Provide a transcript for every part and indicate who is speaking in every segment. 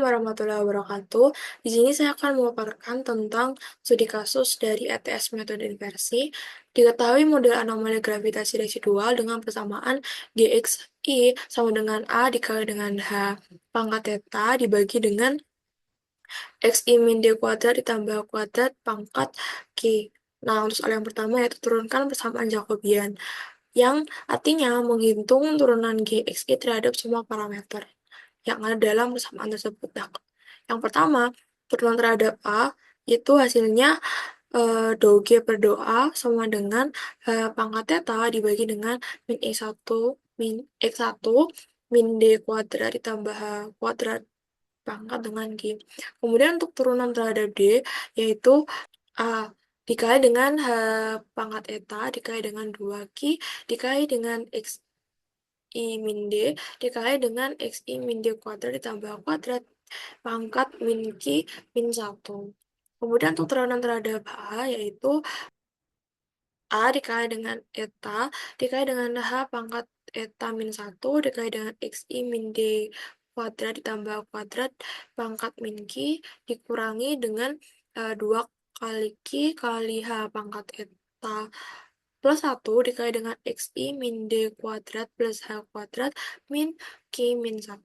Speaker 1: Warahmatullahi wabarakatuh. Di sini saya akan memaparkan tentang studi kasus dari ETS metode inversi. Diketahui model anomali gravitasi residual dengan persamaan GXI sama dengan A dikali dengan H pangkat theta dibagi dengan XI min D kuadrat ditambah kuadrat pangkat Q. Nah, untuk soal yang pertama yaitu turunkan persamaan Jacobian, yang artinya menghitung turunan GXI terhadap semua parameter yang ada dalam persamaan tersebut. Nah, yang pertama, turunan terhadap A itu hasilnya dou G per dou A sama dengan pangkat theta dibagi dengan min X1 min D kuadrat ditambah H kuadrat pangkat dengan G. Kemudian untuk turunan terhadap D yaitu A dikali dengan H pangkat theta dikali dengan 2Q dikali dengan X I min D dikali dengan XI min D kuadrat ditambah kuadrat pangkat min Q min 1. Kemudian untuk turunan terhadap H yaitu A dikali dengan eta dikali dengan H pangkat eta min 1 dikali dengan XI min D kuadrat ditambah kuadrat pangkat min Q dikurangi dengan 2 kali Q kali H pangkat eta plus 1 dikali dengan XI min D kuadrat plus H kuadrat min Q min 1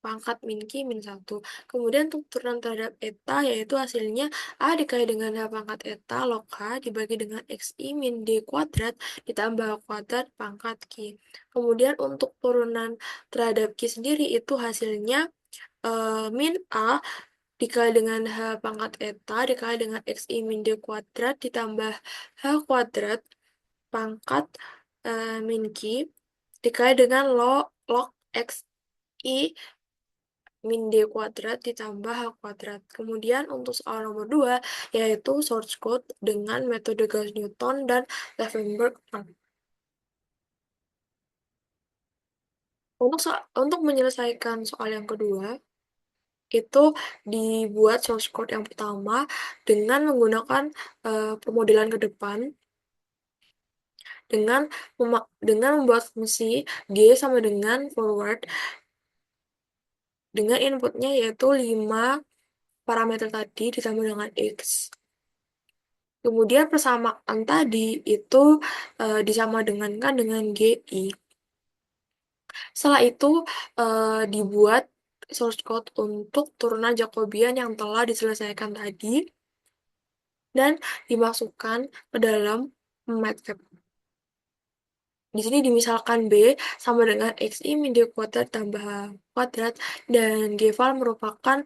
Speaker 1: pangkat min Q min 1. Kemudian untuk turunan terhadap eta yaitu hasilnya A dikali dengan H pangkat eta log H dibagi dengan XI min D kuadrat ditambah kuadrat pangkat Q. Kemudian untuk turunan terhadap Q sendiri itu hasilnya min A dikali dengan H pangkat eta dikali dengan XI min D kuadrat ditambah H kuadrat pangkat min Q dikali dengan log XI min D kuadrat ditambah H kuadrat. Kemudian untuk soal nomor 2, yaitu source code dengan metode Gauss-Newton dan Leavenworth. Untuk menyelesaikan soal yang kedua, itu dibuat source code yang pertama dengan menggunakan pemodelan ke depan dengan membuat fungsi G sama dengan forward dengan inputnya yaitu 5 parameter tadi ditambah dengan X. Kemudian persamaan tadi itu disama dengankan dengan GI. Setelah itu dibuat source code untuk turunan Jacobian yang telah diselesaikan tadi dan dimasukkan ke dalam MATLAB. Di sini dimisalkan B sama dengan XI min D kuadrat tambah H kuadrat dan G val merupakan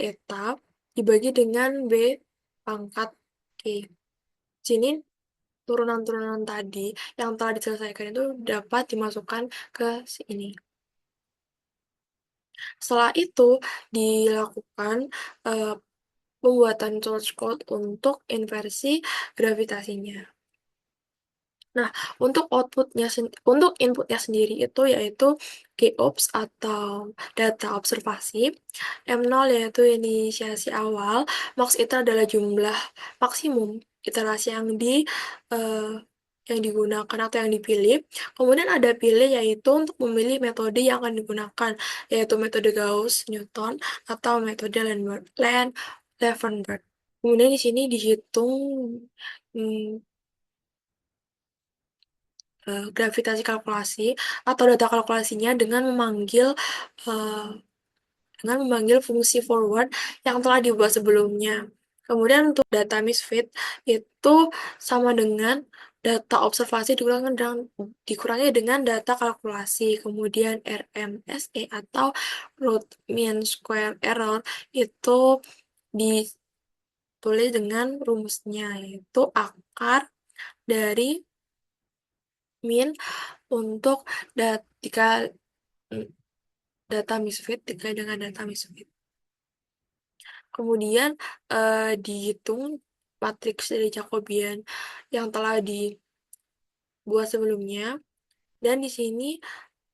Speaker 1: eta dibagi dengan B pangkat K. Di sini turunan-turunan tadi yang telah diselesaikan itu dapat dimasukkan ke sini. Setelah itu dilakukan pembuatan source code untuk inversi gravitasinya. Nah, untuk inputnya sendiri itu yaitu GOPS atau data observasi, M0 yaitu inisiasi awal, max iter adalah jumlah maksimum iterasi yang digunakan atau yang dipilih. Kemudian ada pilih yaitu untuk memilih metode yang akan digunakan, yaitu metode Gauss-Newton atau metode Leavenworth. Kemudian di sini dihitung gravitasi kalkulasi atau data kalkulasinya dengan memanggil fungsi forward yang telah dibuat sebelumnya. Kemudian untuk data misfit itu sama dengan data observasi dikurangi dengan data kalkulasi. Kemudian RMSE atau root mean square error itu ditulis dengan rumusnya yaitu akar dari min untuk data misfit dikali dengan data misfit. Kemudian dihitung matriks dari Jacobian yang telah dibuat sebelumnya. Dan di sini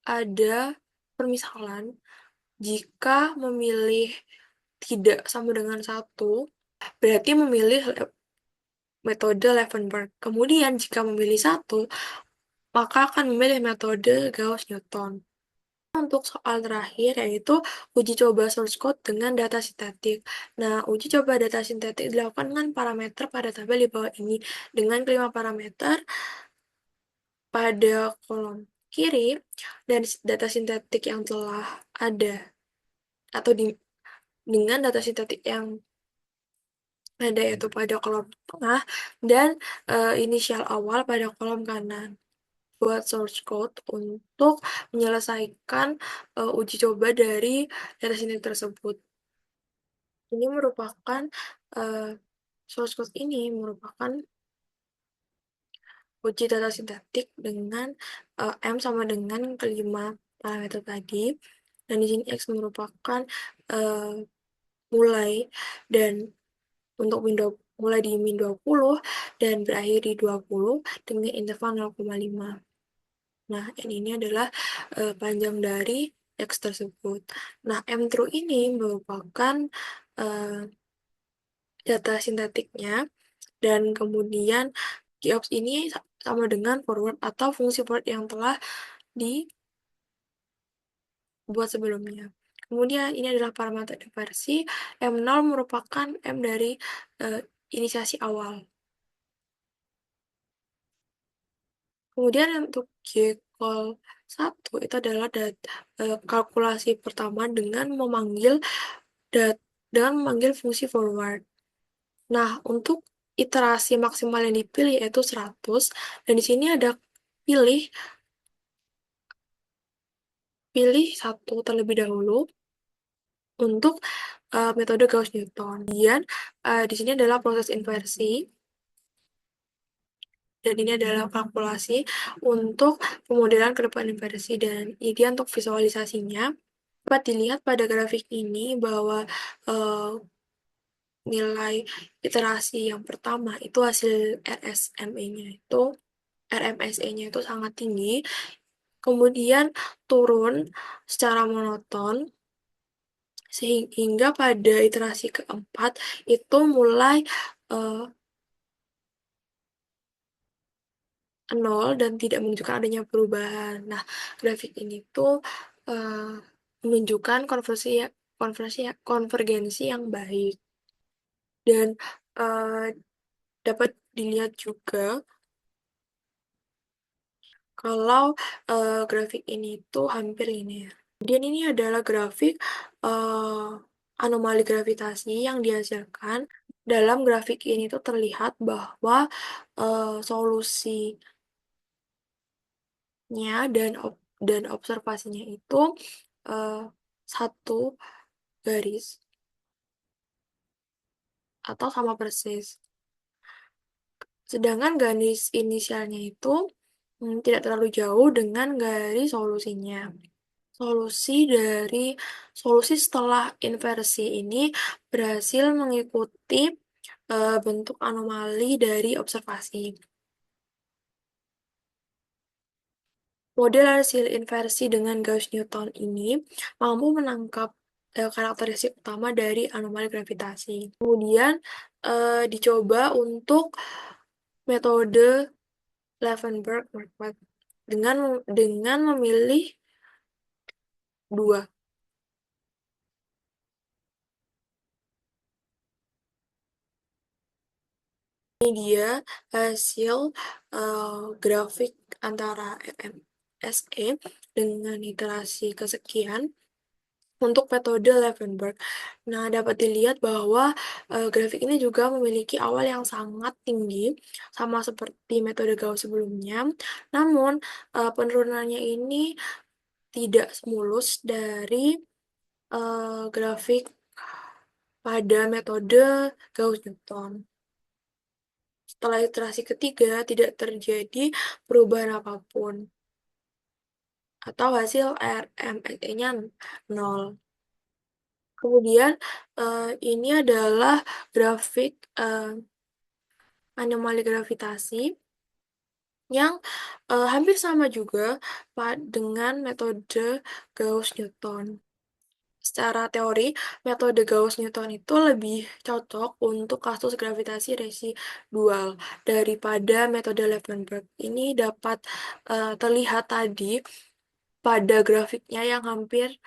Speaker 1: ada permisalan jika memilih tidak sama dengan 1, berarti memilih metode Leavenworth. Kemudian jika memilih 1, maka akan memilih metode Gauss-Newton. Untuk soal terakhir yaitu uji coba source code dengan data sintetik. Nah, uji coba data sintetik dilakukan dengan parameter pada tabel di bawah ini dengan kelima parameter pada kolom kiri dan data sintetik yang telah ada atau dengan data sintetik yang ada yaitu pada kolom tengah dan inisial awal pada kolom kanan buat source code untuk menyelesaikan uji coba dari data sintetik tersebut. Ini merupakan uh, source code ini merupakan uji data sintetik dengan M sama dengan kelima parameter tadi. Dan di sini X merupakan uh, mulai dan untuk window mulai di min 20 dan berakhir di 20 dengan interval 0,5. Nah, ini adalah panjang dari X tersebut. Nah, M true ini merupakan data sintetiknya dan kemudian kiops ini sama dengan forward atau fungsi forward yang telah dibuat sebelumnya. Kemudian ini adalah parameter diversi. M0 merupakan M dari inisiasi awal. Kemudian untuk G-call 1 itu adalah kalkulasi pertama dengan memanggil fungsi forward. Nah, untuk iterasi maksimal yang dipilih yaitu 100 dan di sini ada pilih pilih satu terlebih dahulu untuk metode Gauss-Newton. Kemudian di sini adalah proses inversi dan ini adalah kalkulasi untuk pemodelan ke depan inversi dan ini untuk visualisasinya. Dapat dilihat pada grafik ini bahwa nilai iterasi yang pertama itu hasil RMSE-nya itu sangat tinggi, kemudian turun secara monoton sehingga pada iterasi keempat itu mulai nol dan tidak menunjukkan adanya perubahan. Nah, grafik ini tuh menunjukkan konvergensi yang baik dan dapat dilihat juga kalau grafik ini tuh hampir linear. Kemudian ini adalah grafik anomali gravitasi yang dihasilkan. Dalam grafik ini tuh terlihat bahwa solusinya dan observasinya itu satu garis atau sama persis. Sedangkan garis inisialnya itu tidak terlalu jauh dengan garis solusinya. Solusi setelah inversi ini berhasil mengikuti bentuk anomali dari observasi. Model hasil inversi dengan Gauss-Newton ini mampu menangkap karakteristik utama dari anomali gravitasi. Kemudian dicoba untuk metode Leavenworth dengan memilih dua. Ini dia hasil grafik antara RMSE dengan iterasi kesekian untuk metode Leavenworth. Nah, dapat dilihat bahwa grafik ini juga memiliki awal yang sangat tinggi, sama seperti metode Gauss sebelumnya. Namun, penurunannya ini tidak semulus dari grafik pada metode Gauss-Newton. Setelah iterasi ketiga, tidak terjadi perubahan apapun. Atau hasil RMSE-nya 0. Kemudian, ini adalah grafik anomali gravitasi yang hampir sama juga dengan metode Gauss-Newton. Secara teori, metode Gauss-Newton itu lebih cocok untuk kasus gravitasi residual daripada metode Leavenworth. Ini dapat terlihat tadi pada grafiknya yang hampir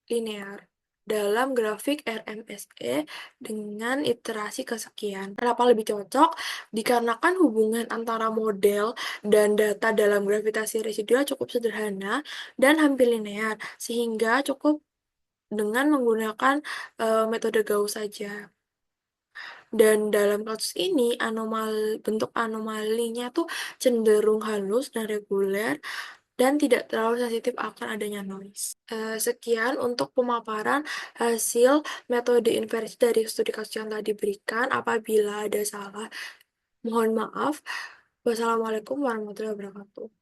Speaker 1: linear dalam grafik RMSE dengan iterasi kesekian. Kenapa lebih cocok? Dikarenakan hubungan antara model dan data dalam gravitasi residual cukup sederhana dan hampir linear, sehingga cukup dengan menggunakan metode Gauss saja. Dan dalam kasus ini, bentuk anomalinya tuh cenderung halus dan reguler dan tidak terlalu sensitif akan adanya noise. Sekian untuk pemaparan hasil metode inversi dari studi kasus yang tadi diberikan. Apabila ada salah, mohon maaf. Wassalamualaikum warahmatullahi wabarakatuh.